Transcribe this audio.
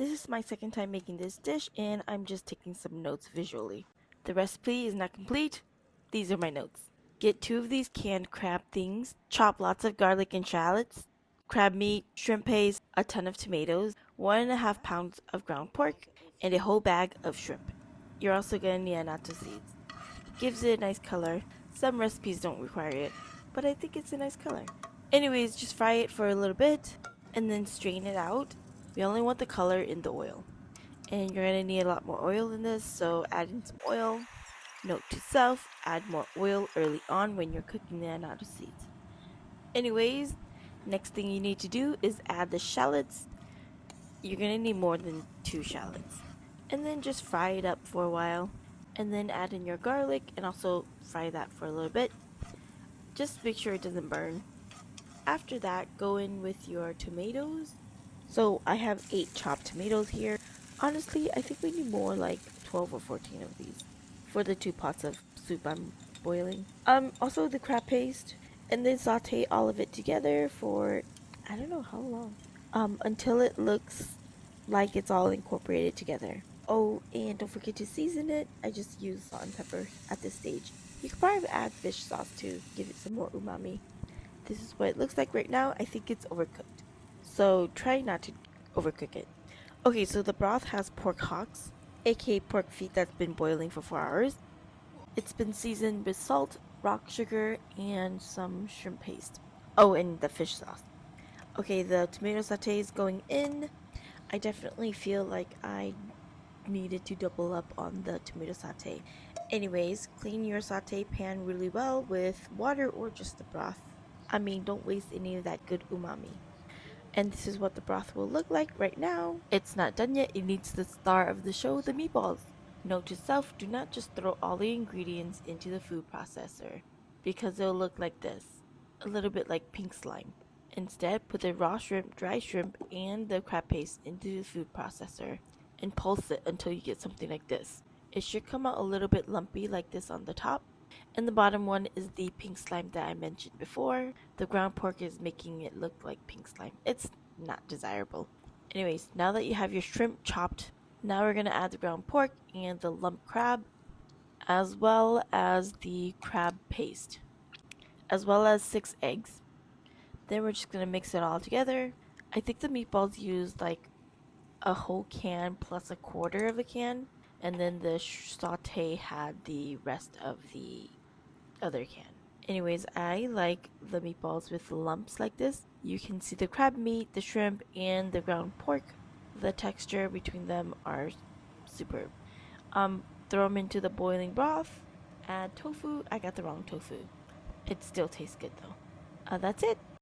This is my second time making this dish and I'm just taking some notes visually. The recipe is not complete. These are my notes. Get 2 of these canned crab things, chop lots of garlic and shallots, crab meat, shrimp paste, a ton of tomatoes, 1.5 pounds of ground pork, and a whole bag of shrimp. You're also gonna need Annatto Seeds. Gives it a nice color. Some recipes don't require it, but I think it's a nice color. Anyways, just fry it for a little bit and then strain it out. We only want the color in the oil. And you're gonna need a lot more oil in this, so add in some oil. Note to self, add more oil early on when you're cooking the Annatto Seeds. Anyways, next thing you need to do is add the shallots. You're gonna need more than 2 shallots. And then just fry it up for a while. And then add in your garlic and also fry that for a little bit. Just make sure it doesn't burn. After that, go in with your tomatoes. So I have 8 chopped tomatoes here. Honestly, I think we need more, like 12 or 14 of these for the 2 pots of soup I'm boiling. Also the crab paste, and then saute all of it together for I don't know how long. Until it looks like it's all incorporated together. Oh, and don't forget to season it. I just use salt and pepper at this stage. You could probably add fish sauce to give it some more umami. This is what it looks like right now. I think it's overcooked, so try not to overcook it. Okay, so the broth has pork hocks, aka pork feet that's been boiling for 4 hours. It's been seasoned with salt, rock sugar, and some shrimp paste. Oh, and the fish sauce. Okay, the tomato sauté is going in. I definitely feel like I needed to double up on the tomato sauté. Anyways, clean your sauté pan really well with water or just the broth. I mean, don't waste any of that good umami. And this is what the broth will look like right now. It's not done yet. It needs the star of the show, the meatballs. Note to self, do not just throw all the ingredients into the food processor, because it'll look like this, a little bit like pink slime. Instead, put the raw shrimp, dry shrimp, and the crab paste into the food processor and pulse it until you get something like this. It should come out a little bit lumpy like this on the top. And the bottom one is the pink slime that I mentioned before. The ground pork is making it look like pink slime. It's not desirable. Anyways, now that you have your shrimp chopped, now we're going to add the ground pork and the lump crab, as well as the crab paste, as well as 6 eggs. Then we're just going to mix it all together. I think the meatballs used like a whole can plus a quarter of a can, and then the sauté had the rest of the other can. Anyways, I like the meatballs with lumps like this. You can see the crab meat, the shrimp, and the ground pork. The texture between them are superb. Throw them into the boiling broth. Add tofu. I got the wrong tofu. It still tastes good though. That's it.